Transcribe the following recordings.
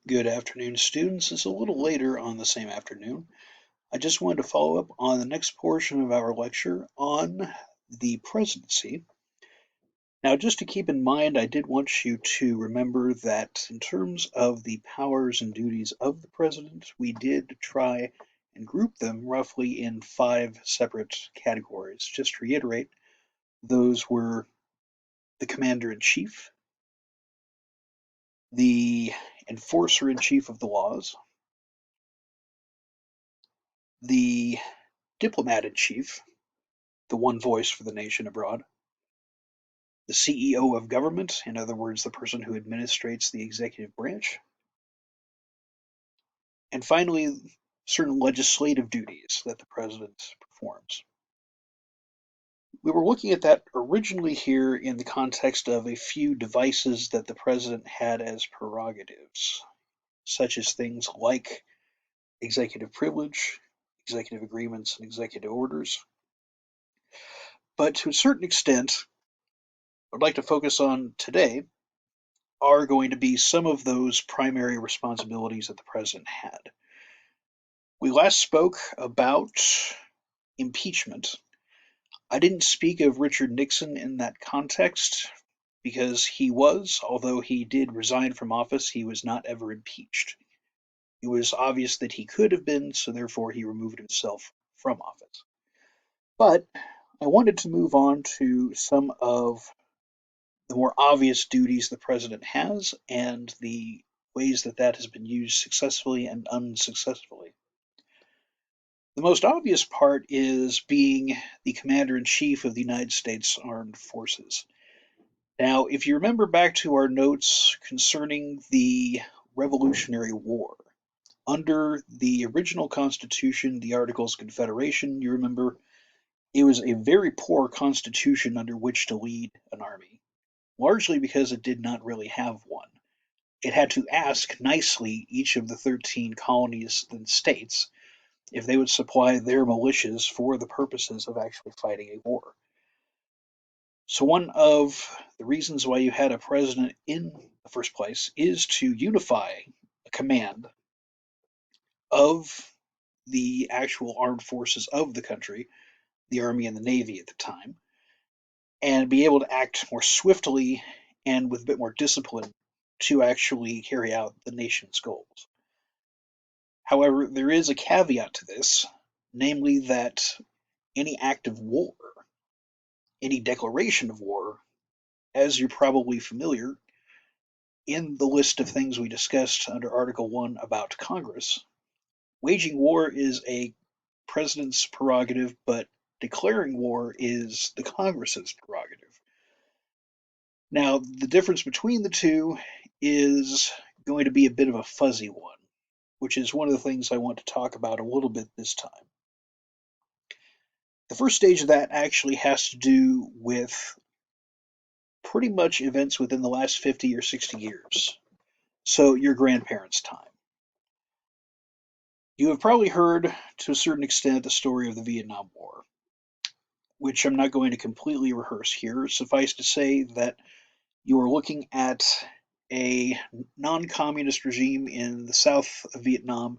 Good afternoon, students. It's a little later on the same afternoon. I just wanted to follow up on the next portion of our lecture on the presidency. Now, just to keep in mind, I did want you to remember that in terms of the powers and duties of the president, we did try and group them roughly in 5 separate categories. Just to reiterate, those were the commander-in-chief, the enforcer-in-chief of the laws, the diplomat in chief, the one voice for the nation abroad, the CEO of government, in other words, the person who administrates the executive branch, and finally, certain legislative duties that the president performs. We were looking at that originally here in the context of a few devices that the president had as prerogatives, such as things like executive privilege, executive agreements, and executive orders. But to a certain extent, I'd like to focus on today are going to be some of those primary responsibilities that the president had. We last spoke about impeachment. I didn't speak of Richard Nixon in that context because although he did resign from office, he was not ever impeached. It was obvious that he could have been, so therefore he removed himself from office. But I wanted to move on to some of the more obvious duties the president has and the ways that that has been used successfully and unsuccessfully. The most obvious part is being the commander in chief of the United States Armed Forces. Now, if you remember back to our notes concerning the Revolutionary War, under the original Constitution, the Articles of Confederation, you remember, it was a very poor constitution under which to lead an army, largely because it did not really have one. It had to ask nicely each of the 13 colonies and states if they would supply their militias for the purposes of actually fighting a war. So, one of the reasons why you had a president in the first place is to unify a command of the actual armed forces of the country, the Army and the Navy at the time, and be able to act more swiftly and with a bit more discipline to actually carry out the nation's goals. However, there is a caveat to this, namely that any act of war, any declaration of war, as you're probably familiar, in the list of things we discussed under Article 1 about Congress, waging war is a president's prerogative, but declaring war is the Congress's prerogative. Now, the difference between the two is going to be a bit of a fuzzy one, which is one of the things I want to talk about a little bit this time. The first stage of that actually has to do with pretty much events within the last 50 or 60 years. So, your grandparents' time. You have probably heard, to a certain extent, the story of the Vietnam War, which I'm not going to completely rehearse here. Suffice to say that you are looking at a non communist regime in the south of Vietnam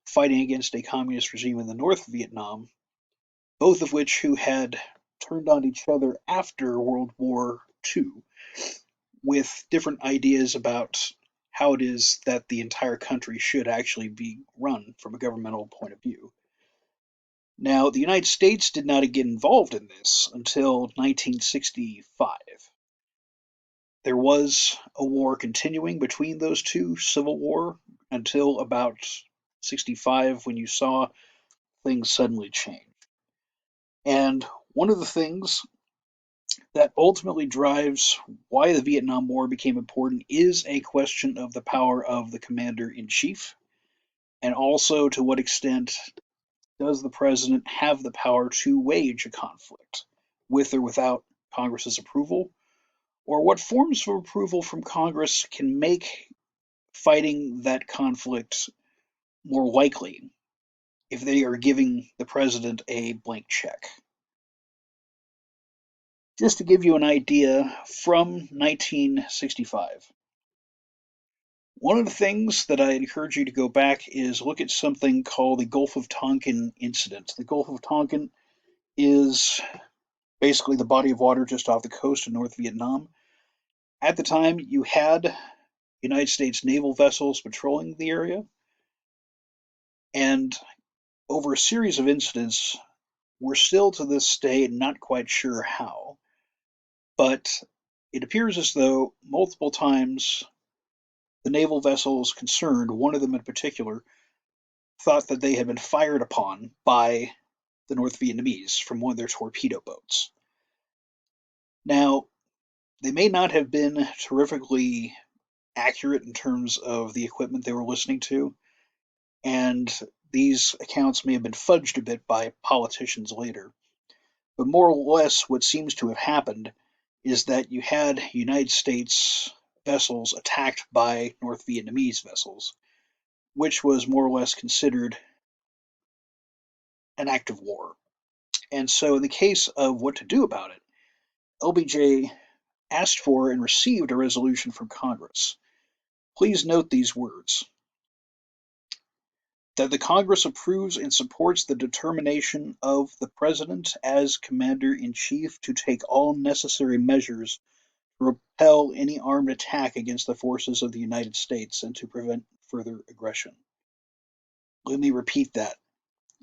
fighting against a communist regime in the north of Vietnam, both of which who had turned on each other after World War II with different ideas about how it is that the entire country should actually be run from a governmental point of view. Now, the United States did not get involved in this until 1965. There was a war continuing between those two, Civil War, until about 65 when you saw things suddenly change. And one of the things that ultimately drives why the Vietnam War became important is a question of the power of the commander in chief, and also to what extent does the president have the power to wage a conflict, with or without Congress's approval, or what forms of approval from Congress can make fighting that conflict more likely if they are giving the president a blank check. Just to give you an idea, from 1965, One of the things that I encourage you to go back is look at something called the Gulf of Tonkin incident. The Gulf of Tonkin is basically the body of water just off the coast of North Vietnam. At the time, you had United States naval vessels patrolling the area, and over a series of incidents, we're still to this day not quite sure how, but it appears as though multiple times the naval vessels concerned, one of them in particular, thought that they had been fired upon by the North Vietnamese from one of their torpedo boats. Now, they may not have been terrifically accurate in terms of the equipment they were listening to, and these accounts may have been fudged a bit by politicians later. But more or less, what seems to have happened is that you had United States vessels attacked by North Vietnamese vessels, which was more or less considered an act of war. And so, in the case of what to do about it, LBJ asked for and received a resolution from Congress. Please note these words: that the Congress approves and supports the determination of the President as Commander-in-Chief to take all necessary measures to repel any armed attack against the forces of the United States and to prevent further aggression. Let me repeat that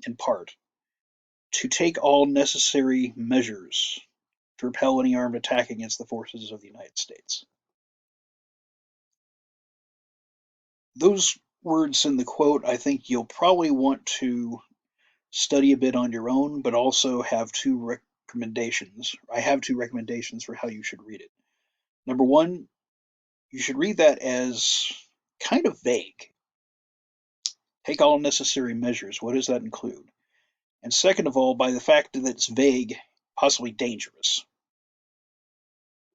in part. To take all necessary measures to repel any armed attack against the forces of the United States. Those words in the quote, I think you'll probably want to study a bit on your own, but also have two recommendations. I have two recommendations for how you should read it. Number one, you should read that as kind of vague. Take all necessary measures. What does that include? And second of all, by the fact that it's vague, possibly dangerous.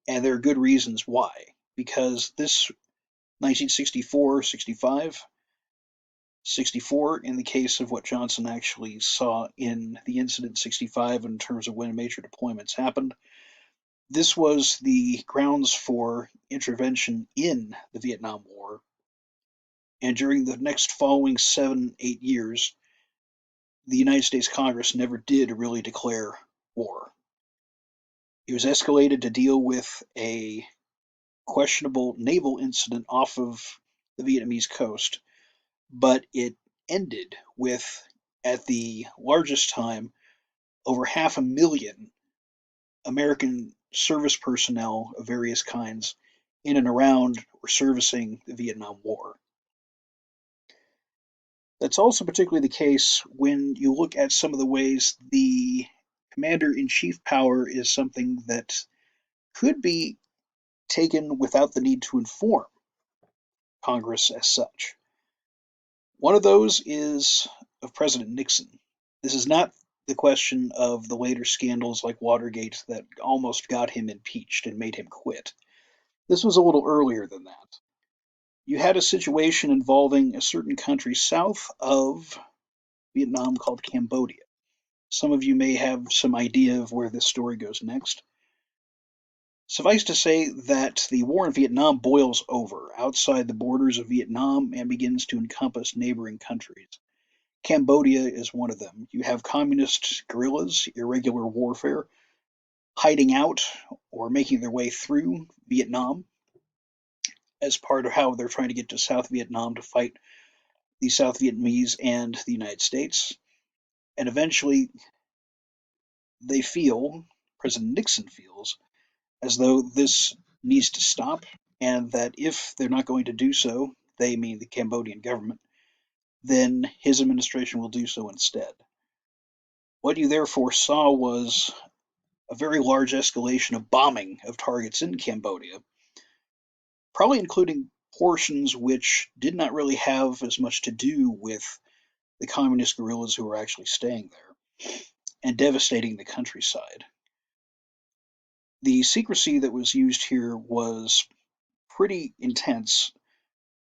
And there are good reasons why. Because this 1964, 65, 64 in the case of what Johnson actually saw in the incident 65 in terms of when major deployments happened. This was the grounds for intervention in the Vietnam War. And during the next following 7, 8 years, the United States Congress never did really declare war. It was escalated to deal with a questionable naval incident off of the Vietnamese coast, but it ended with, at the largest time, over 500,000 American service personnel of various kinds in and around or servicing the Vietnam War. That's also particularly the case when you look at some of the ways the commander-in-chief power is something that could be taken without the need to inform Congress as such. One of those is of President Nixon. This is not the question of the later scandals like Watergate that almost got him impeached and made him quit. This was a little earlier than that. You had a situation involving a certain country south of Vietnam called Cambodia. Some of you may have some idea of where this story goes next. Suffice to say that the war in Vietnam boils over outside the borders of Vietnam and begins to encompass neighboring countries. Cambodia is one of them. You have communist guerrillas, irregular warfare, hiding out or making their way through Vietnam as part of how they're trying to get to South Vietnam to fight the South Vietnamese and the United States. And eventually, they feel, President Nixon feels, as though this needs to stop, and that if they're not going to do so, they mean the Cambodian government, then his administration will do so instead. What you therefore saw was a very large escalation of bombing of targets in Cambodia, probably including portions which did not really have as much to do with the communist guerrillas who were actually staying there and devastating the countryside. The secrecy that was used here was pretty intense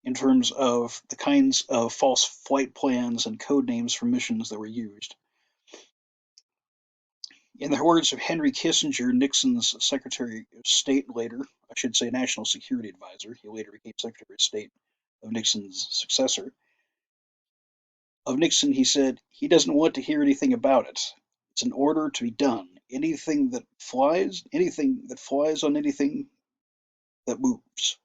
in terms of the kinds of false flight plans and code names for missions that were used. In the words of Henry Kissinger, Nixon's Secretary of State later, I should say National Security Advisor, he later became Secretary of State of Nixon's successor. Of Nixon, he said, he doesn't want to hear anything about it. It's an order to be done. Anything that flies on anything that moves.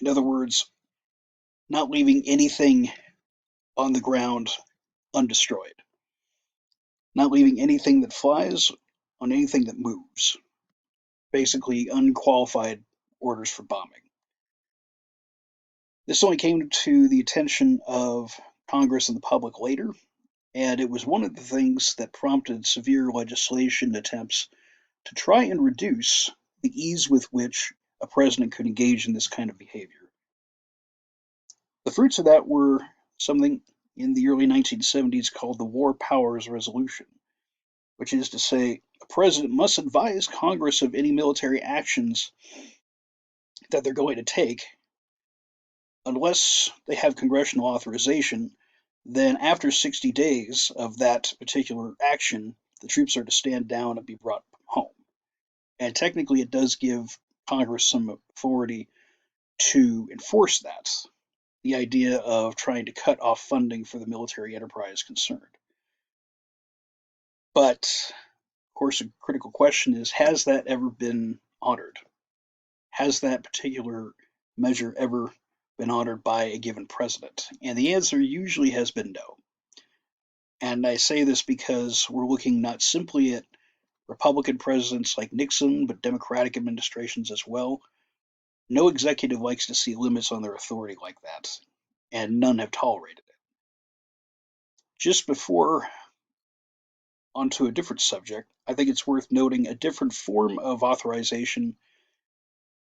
In other words, not leaving anything on the ground undestroyed. Not leaving anything that flies on anything that moves. Basically, unqualified orders for bombing. This only came to the attention of Congress and the public later, and it was one of the things that prompted severe legislation attempts to try and reduce the ease with which a president could engage in this kind of behavior. The fruits of that were something in the early 1970s called the War Powers Resolution, which is to say, a president must advise Congress of any military actions that they're going to take. Unless they have congressional authorization, then after 60 days of that particular action, the troops are to stand down and be brought home. And technically, it does give Congress some authority to enforce that, the idea of trying to cut off funding for the military enterprise concerned. But, of course, a critical question is, has that ever been honored? Has that particular measure ever been honored by a given president? And the answer usually has been no. And I say this because we're looking not simply at Republican presidents like Nixon, but Democratic administrations as well. No executive likes to see limits on their authority like that, and none have tolerated it. Just before onto a different subject, I think it's worth noting a different form of authorization,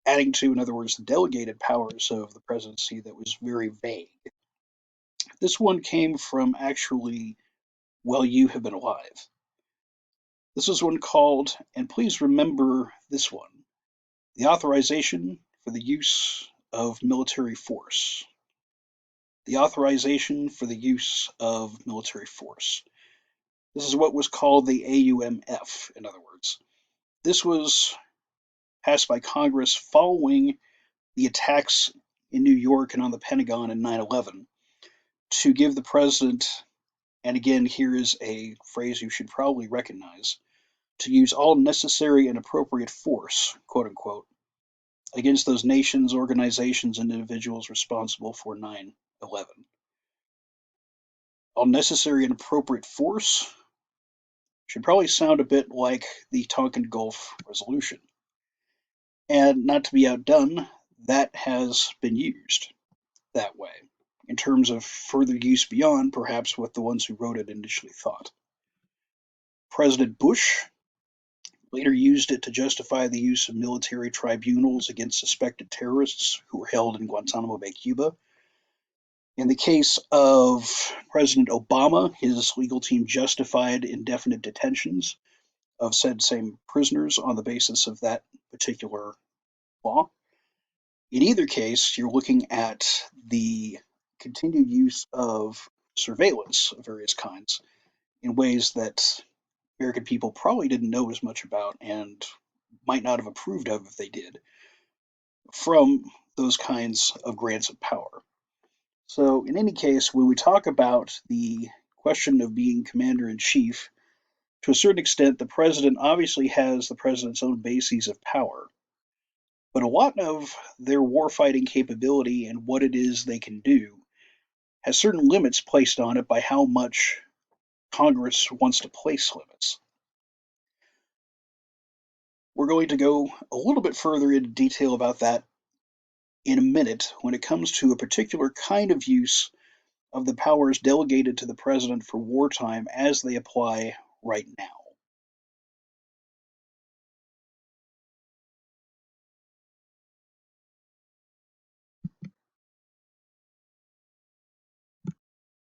adding to, in other words, the delegated powers of the presidency that was very vague. This one came from actually while you have been alive. This is one called, and please remember this one, the authorization for the use of military force. The authorization for the use of military force. This is what was called the AUMF, in other words. This was passed by Congress following the attacks in New York and on the Pentagon in 9/11 to give the president, and again, here is a phrase you should probably recognize, to use all necessary and appropriate force, quote unquote, against those nations, organizations, and individuals responsible for 9/11. All necessary and appropriate force should probably sound a bit like the Tonkin Gulf Resolution. And not to be outdone, that has been used that way, in terms of further use beyond perhaps what the ones who wrote it initially thought. President Bush later used it to justify the use of military tribunals against suspected terrorists who were held in Guantanamo Bay, Cuba. In the case of President Obama, his legal team justified indefinite detentions of said same prisoners on the basis of that particular law. In either case, you're looking at the continued use of surveillance of various kinds in ways that American people probably didn't know as much about and might not have approved of if they did, from those kinds of grants of power. So, in any case, when we talk about the question of being commander in chief, to a certain extent, the president obviously has the president's own bases of power. But a lot of their warfighting capability and what it is they can do has certain limits placed on it by how much Congress wants to place limits. We're going to go a little bit further into detail about that in a minute when it comes to a particular kind of use of the powers delegated to the president for wartime as they apply right now.